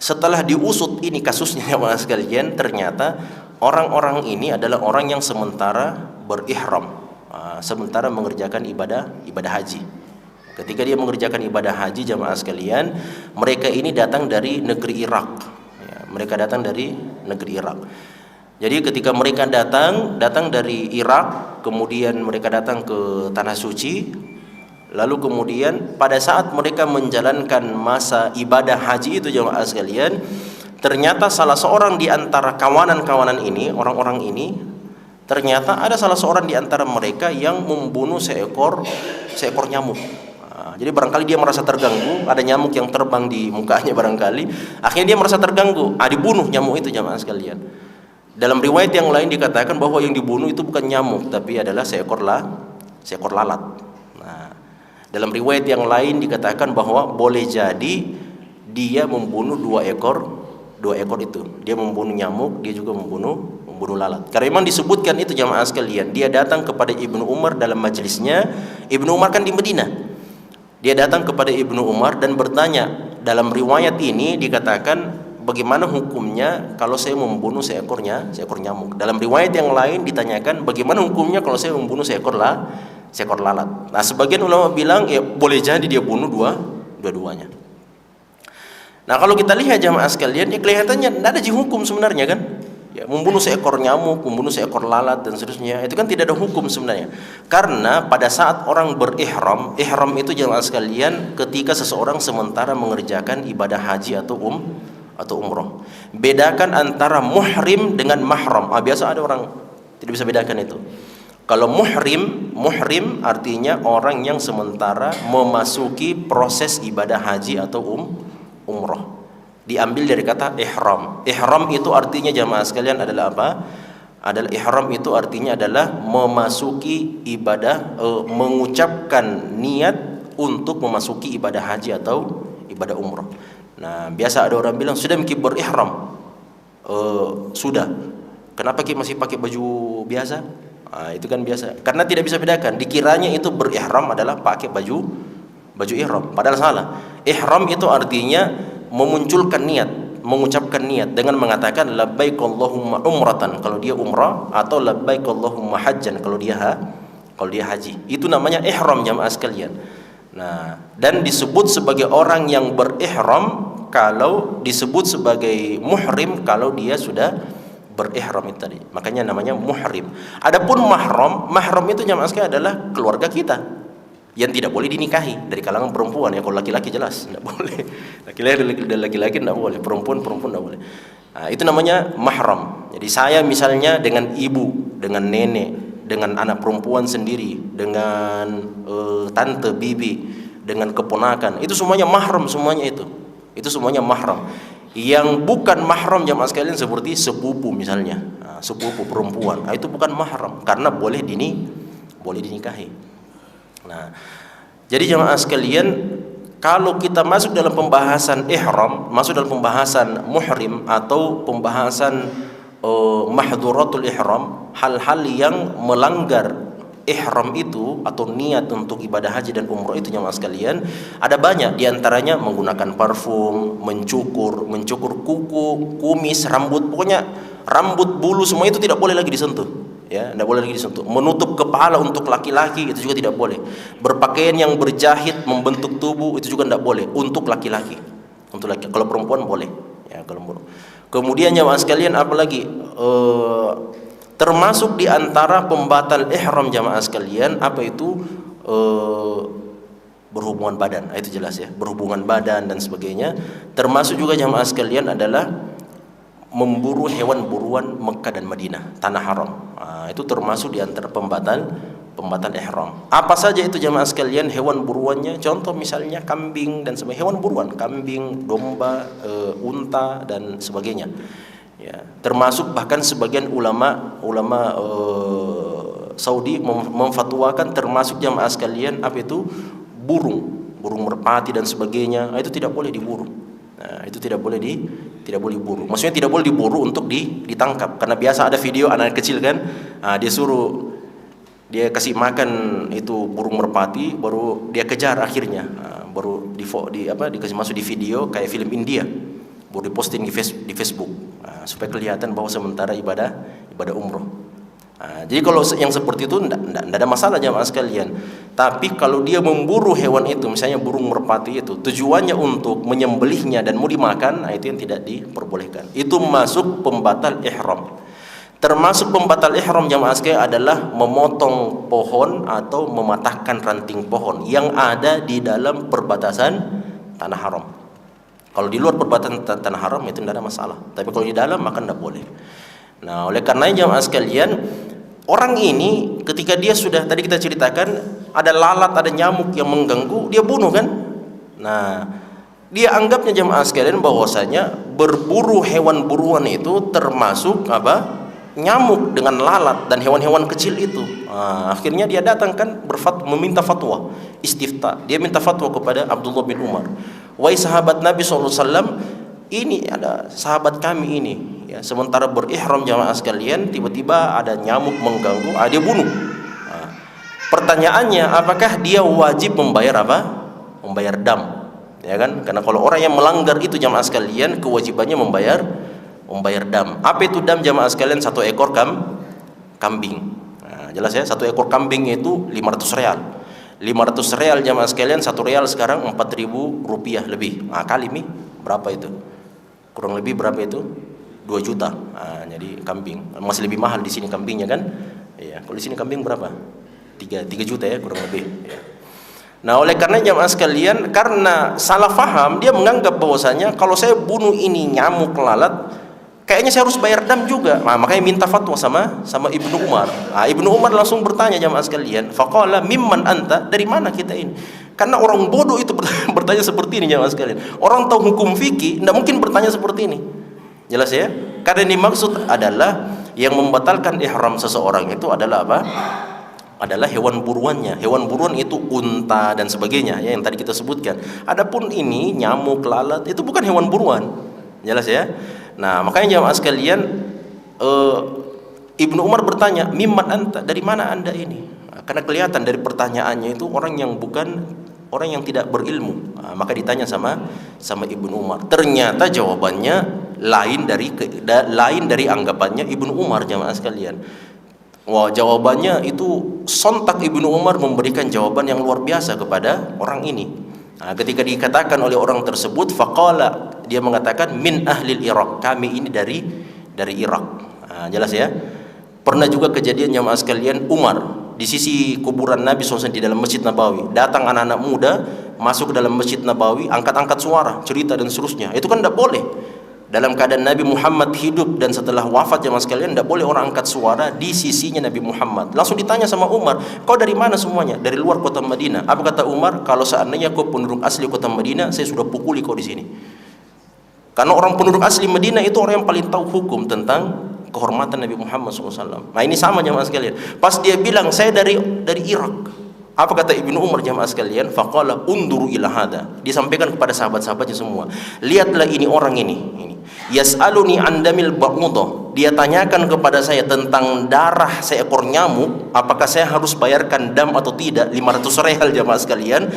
setelah diusut ini kasusnya jamaah sekalian, ternyata orang-orang ini adalah orang yang sementara berihram, sementara mengerjakan ibadah haji. Ketika dia mengerjakan ibadah haji jamaah sekalian, mereka ini datang dari negeri Irak. Ya, mereka datang dari negeri Irak. Jadi ketika mereka datang dari Irak, kemudian mereka datang ke tanah suci, lalu kemudian pada saat mereka menjalankan masa ibadah haji itu jamaah sekalian, ternyata salah seorang di antara kawanan-kawanan ini, orang-orang ini, ternyata ada salah seorang di antara mereka yang membunuh seekor nyamuk. Jadi barangkali dia merasa terganggu, ada nyamuk yang terbang di mukanya barangkali, akhirnya dia merasa terganggu, dibunuh nyamuk itu jamaah sekalian. Dalam riwayat yang lain dikatakan bahwa yang dibunuh itu bukan nyamuk, tapi adalah seekor lalat. Nah, dalam riwayat yang lain dikatakan bahwa boleh jadi dia membunuh dua ekor itu. Dia membunuh nyamuk, dia juga membunuh lalat. Karena memang disebutkan itu jamaah sekalian, dia datang kepada Ibnu Umar dalam majelisnya. Ibnu Umar kan di Madinah. Dia datang kepada Ibnu Umar dan bertanya. Dalam riwayat ini dikatakan, bagaimana hukumnya kalau saya membunuh seekor nyamuk. Dalam riwayat yang lain ditanyakan, bagaimana hukumnya kalau saya membunuh seekor lalat. Nah, sebagian ulama bilang ya boleh jadi dia bunuh dua-duanya. Nah, kalau kita lihat jamaah sekalian, ya kelihatannya tidak ada hukum sebenarnya kan. Ya, membunuh seekor nyamuk, membunuh seekor lalat dan seterusnya, itu kan tidak ada hukum sebenarnya. Karena pada saat orang berihram, ihram itu jamaah sekalian ketika seseorang sementara mengerjakan ibadah haji atau umroh. Bedakan antara muhrim dengan mahram. Biasa ada orang tidak bisa bedakan itu. Kalau muhrim artinya orang yang sementara memasuki proses ibadah haji atau umroh. Diambil dari kata ihram. Ihram itu artinya jamaah sekalian adalah apa? Ihram itu artinya adalah memasuki ibadah, mengucapkan niat untuk memasuki ibadah haji atau ibadah umroh. Nah, biasa ada orang bilang sudah mungkin berihram. Sudah. Kenapa kita masih pakai baju biasa? Itu kan biasa. Karena tidak bisa bedakan. Dikiranya itu berihram adalah pakai baju ihram. Padahal salah. Ihram itu artinya memunculkan niat, mengucapkan niat dengan mengatakan labbaik Allahumma umratan kalau dia umrah, atau labbaik Allahumma hajjan kalau dia haji. Itu namanya ihram jamaah sekalian. Nah, dan disebut sebagai orang yang berihram kalau disebut sebagai muhrim kalau dia sudah berihram itu tadi. Makanya namanya muhrim. Adapun mahram itu jamaah sekalian adalah keluarga kita. yang tidak boleh dinikahi dari kalangan perempuan. Ya kalau laki-laki jelas tidak boleh. Laki-laki tidak boleh, perempuan tidak boleh. Nah, itu namanya mahram. Jadi saya misalnya dengan ibu, dengan nenek, dengan anak perempuan sendiri, dengan tante, bibi, dengan keponakan, itu semuanya mahram, semuanya itu. Itu semuanya mahram. Yang bukan mahram jamaah sekalian seperti sepupu misalnya, sepupu perempuan, itu bukan mahram karena boleh dinikahi. Nah, jadi jamaah sekalian, kalau kita masuk dalam pembahasan ihram, masuk dalam pembahasan muhrim atau pembahasan mahdhuratul ihram, hal-hal yang melanggar ihram itu atau niat untuk ibadah haji dan umrah itu jamaah sekalian, ada banyak, diantaranya menggunakan parfum, mencukur kuku, kumis, rambut, pokoknya rambut, bulu, semua itu tidak boleh lagi disentuh. Ya, tidak boleh lagi disentuh. Menutup kepala untuk laki-laki itu juga tidak boleh. Berpakaian yang berjahit membentuk tubuh itu juga tidak boleh untuk laki-laki. Untuk laki, kalau perempuan boleh. Ya, kalau perempuan. Kemudian jamaah sekalian, apalagi termasuk di antara pembatal ihram jamaah sekalian, apa itu? Berhubungan badan. Itu jelas ya, berhubungan badan dan sebagainya. Termasuk juga jamaah sekalian adalah memburu hewan buruan Mekah dan Madinah, tanah haram. Itu termasuk di antara pembatal ihram. Apa saja itu jamaah sekalian hewan buruannya? Contoh misalnya kambing dan sebagainya, hewan buruan, kambing, domba, unta dan sebagainya. Ya, termasuk bahkan sebagian ulama Saudi memfatwakan termasuk jamaah sekalian apa itu? burung merpati dan sebagainya. Itu tidak boleh diburu. Nah, itu tidak boleh diburu. Maksudnya tidak boleh diburu untuk ditangkap. Karena biasa ada video anak kecil kan, dia kasih makan itu burung merpati, baru dia kejar akhirnya, baru dikasih masuk di video kayak film India, baru diposting di Facebook, supaya kelihatan bahwa sementara ibadah umroh. Jadi kalau yang seperti itu tidak ada masalah jamaah sekalian. Tapi kalau dia memburu hewan itu, misalnya burung merpati itu, tujuannya untuk menyembelihnya dan mau dimakan, itu yang tidak diperbolehkan. Itu masuk pembatal ihram. Termasuk pembatal ihram jamaah sekalian adalah memotong pohon atau mematahkan ranting pohon yang ada di dalam perbatasan tanah haram. Kalau di luar perbatasan tanah haram itu tidak ada masalah. Tapi kalau di dalam maka tidak boleh. Nah, oleh karenanya jamaah sekalian, orang ini ketika dia sudah, tadi kita ceritakan ada lalat, ada nyamuk yang mengganggu, dia bunuh kan. Nah, dia anggapnya jamaah sekalian bahwasanya berburu hewan buruan itu termasuk apa? Nyamuk dengan lalat dan hewan-hewan kecil itu. Akhirnya dia datang kan meminta fatwa, istifta. Dia minta fatwa kepada Abdullah bin Umar. Wahai sahabat Nabi SAW, ini ada sahabat kami ini, ya, sementara berihram jamaah sekalian, tiba-tiba ada nyamuk mengganggu, dia bunuh. Pertanyaannya, apakah dia wajib membayar apa? Membayar dam, ya kan? Karena kalau orang yang melanggar itu jamaah sekalian, kewajibannya membayar dam. Apa itu dam jamaah sekalian? 1 ekor kambing. Jelas ya, 1 ekor kambing itu 500 real. 500 real jamaah sekalian, 1 real sekarang 4.000 rupiah lebih. Kali nih berapa itu? Kurang lebih berapa itu? 2 juta. Jadi kambing masih lebih mahal di sini kambingnya kan? Iya, kalau di sini kambing berapa? 3 juta ya kurang lebih. Ya. Nah, oleh karena jamaah sekalian, karena salah faham, dia menganggap bahwasanya kalau saya bunuh ini nyamuk lalat, kayaknya saya harus bayar dam juga. Makanya minta fatwa sama Ibnu Umar. Ibnu Umar langsung bertanya jamaah sekalian, faqala mimman anta? Dari mana kita ini? Karena orang bodoh itu bertanya seperti ini jamaah sekalian. Orang tahu hukum fikih tidak mungkin bertanya seperti ini. Jelas ya? Karena ini maksud adalah yang membatalkan ihram seseorang itu adalah apa? Adalah hewan buruannya. Hewan buruan itu unta dan sebagainya ya, yang tadi kita sebutkan. Adapun ini nyamuk, lalat itu bukan hewan buruan. Jelas ya? Nah, makanya jamaah sekalian, Ibnu Umar bertanya, mimman anta? Dari mana anda ini? Karena kelihatan dari pertanyaannya itu orang yang tidak berilmu. Maka ditanya sama Ibnu Umar. Ternyata jawabannya lain dari anggapannya Ibnu Umar jamaah sekalian. Wah, jawabannya itu sontak Ibnu Umar memberikan jawaban yang luar biasa kepada orang ini. Ketika dikatakan oleh orang tersebut, faqala, dia mengatakan min ahlil Irak, kami ini dari Irak. Jelas ya. Pernah juga kejadian jamaah sekalian, Umar di sisi kuburan Nabi SAW di dalam Masjid Nabawi, datang anak-anak muda masuk ke dalam Masjid Nabawi, angkat-angkat suara, cerita dan seterusnya. Itu kan tidak boleh. Dalam keadaan Nabi Muhammad hidup dan setelah wafat jemaah sekalian, tidak boleh orang angkat suara di sisinya Nabi Muhammad. Langsung ditanya sama Umar, kau dari mana semuanya? Dari luar kota Madinah. Apa kata Umar? Kalau seandainya kau penduduk asli kota Madinah, saya sudah pukuli kau di sini. Karena orang penduduk asli Madinah itu orang yang paling tahu hukum tentang kehormatan Nabi Muhammad SAW. Nah ini sama jemaah sekalian. Pas dia bilang saya dari Irak, apa kata Ibnu Umar jemaah sekalian? Faqala unduru ila hada. Disampaikan kepada sahabat-sahabatnya semua. Lihatlah ini orang ini. Yas'aluni an damil ba'udah. Dia tanyakan kepada saya tentang darah seekor nyamuk, apakah saya harus bayarkan dam atau tidak? 500 real jemaah sekalian.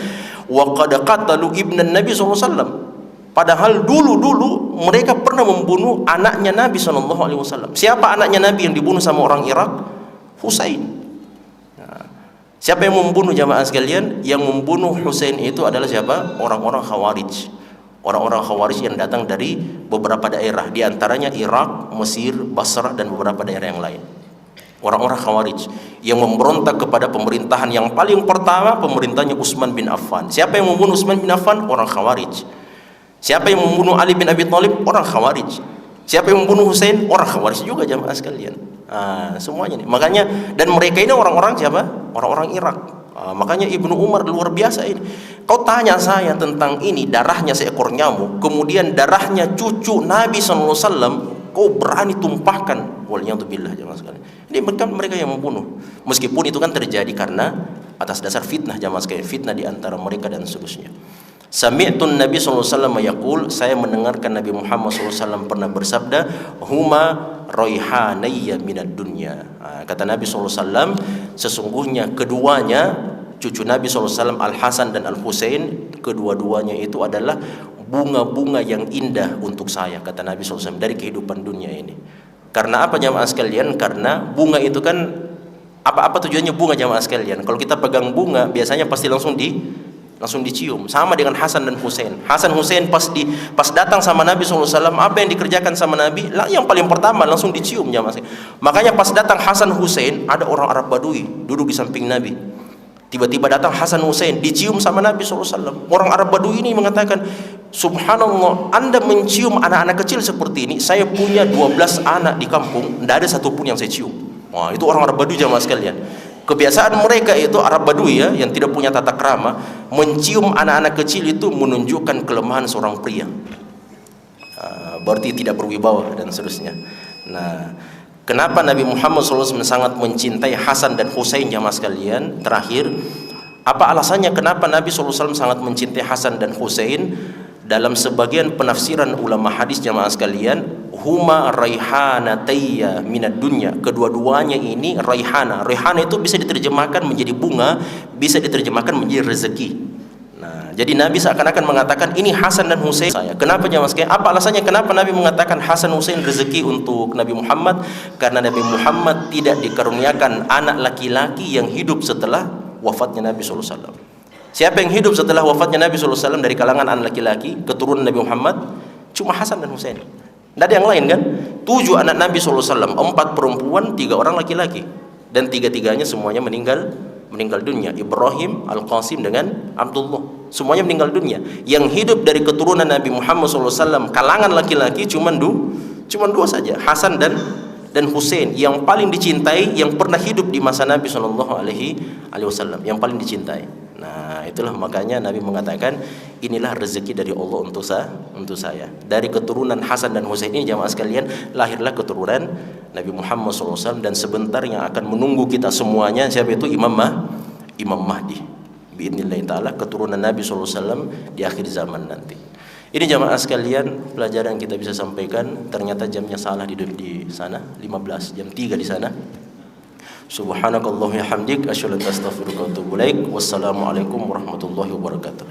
Wa qad qatalu ibnan Nabi SAW. Padahal dulu mereka pernah membunuh anaknya Nabi SAW. Siapa anaknya Nabi yang dibunuh sama orang Irak? Husain. Nah, siapa yang membunuh jamaah sekalian? Yang membunuh Husain itu adalah siapa? Orang-orang Khawarij. Orang-orang Khawarij yang datang dari beberapa daerah, di antaranya Irak, Mesir, Basrah dan beberapa daerah yang lain. Orang-orang Khawarij yang memberontak kepada pemerintahan yang paling pertama, pemerintahnya Utsman bin Affan. Siapa yang membunuh Utsman bin Affan? Orang Khawarij. Siapa yang membunuh Ali bin Abi Thalib? Orang Khawarij. Siapa yang membunuh Husain? Orang Khawarij juga jamaah sekalian. Semuanya nih. Makanya, dan mereka ini orang-orang siapa? Orang-orang Irak. Makanya Ibnu Umar luar biasa ini. Kau tanya saya tentang ini, darahnya seekor nyamuk, kemudian darahnya cucu Nabi SAW, kau berani tumpahkan? Waliyadzubillah jamaah sekalian. Ini mereka yang membunuh. Meskipun itu kan terjadi karena atas dasar fitnah jamaah sekalian, fitnah di antara mereka dan seterusnya. Sami'tun Nabi SAW yaqul, saya mendengarkan Nabi Muhammad SAW pernah bersabda, huma raihanayya minad dunya. Kata Nabi SAW, sesungguhnya keduanya, cucu Nabi SAW Al-Hasan dan Al-Husain, kedua-duanya itu adalah bunga-bunga yang indah untuk saya, kata Nabi SAW, dari kehidupan dunia ini. Karena apa jamaah sekalian? Karena bunga itu kan, apa tujuannya bunga jamaah sekalian? Kalau kita pegang bunga, biasanya pasti langsung dicium. Sama dengan Hasan dan Husain. Hasan Husain pas datang sama Nabi SAW, apa yang dikerjakan sama Nabi? Yang paling pertama langsung dicium jamaah. Makanya pas datang Hasan Husain, ada orang Arab Badui duduk di samping Nabi. Tiba-tiba datang Hasan Husain, dicium sama Nabi SAW. Orang Arab Badui ini mengatakan, subhanallah, Anda mencium anak-anak kecil seperti ini. Saya punya 12 anak di kampung, tidak ada satupun yang saya cium. Wah, itu orang Arab Badui jamaah sekalian. Kebiasaan mereka itu Arab Badui ya, yang tidak punya tata krama, mencium anak-anak kecil itu menunjukkan kelemahan seorang pria. Berarti tidak berwibawa dan seterusnya. Nah, kenapa Nabi Muhammad SAW sangat mencintai Hasan dan Husain jamaah sekalian? Terakhir, apa alasannya kenapa Nabi SAW sangat mencintai Hasan dan Husain? Dalam sebagian penafsiran ulama hadis jamaah sekalian, huma raihanatayya minad dunya. Kedua-duanya ini raihana. Raihana itu bisa diterjemahkan menjadi bunga, bisa diterjemahkan menjadi rezeki. Nah, jadi Nabi seakan-akan mengatakan ini Hasan dan Husain saya. Kenapa jamaah sekalian? Apa alasannya kenapa Nabi mengatakan Hasan Husain rezeki untuk Nabi Muhammad? Karena Nabi Muhammad tidak dikaruniakan anak laki-laki yang hidup setelah wafatnya Nabi SAW. Siapa yang hidup setelah wafatnya Nabi SAW dari kalangan anak laki-laki, keturunan Nabi Muhammad? Cuma Hasan dan Husain. Tidak ada yang lain kan? 7 anak Nabi SAW, 4 perempuan, 3 orang laki-laki. Dan 3-tiganya semuanya meninggal dunia. Ibrahim, Al-Qasim dengan Abdullah. Semuanya meninggal dunia. Yang hidup dari keturunan Nabi Muhammad SAW, kalangan laki-laki cuma 2 saja. Hasan dan Husain, yang paling dicintai, yang pernah hidup di masa Nabi SAW, yang paling dicintai. Nah, itulah makanya Nabi mengatakan inilah rezeki dari Allah untuk saya. Dari keturunan Hasan dan Husain ini jamaah sekalian, lahirlah keturunan Nabi Muhammad SAW, dan sebentar yang akan menunggu kita semuanya siapa itu? Imam Mahdi. Biidznillah taala, keturunan Nabi SAW di akhir zaman nanti. Ini jamaah sekalian pelajaran yang kita bisa sampaikan. Ternyata jamnya salah di sana, 15, jam 3 di sana. Subhanakallahumma hamdik asyhadu an la ilaha illa anta astaghfiruka wa atubu ilaik. Wassalamualaikum warahmatullahi wabarakatuh.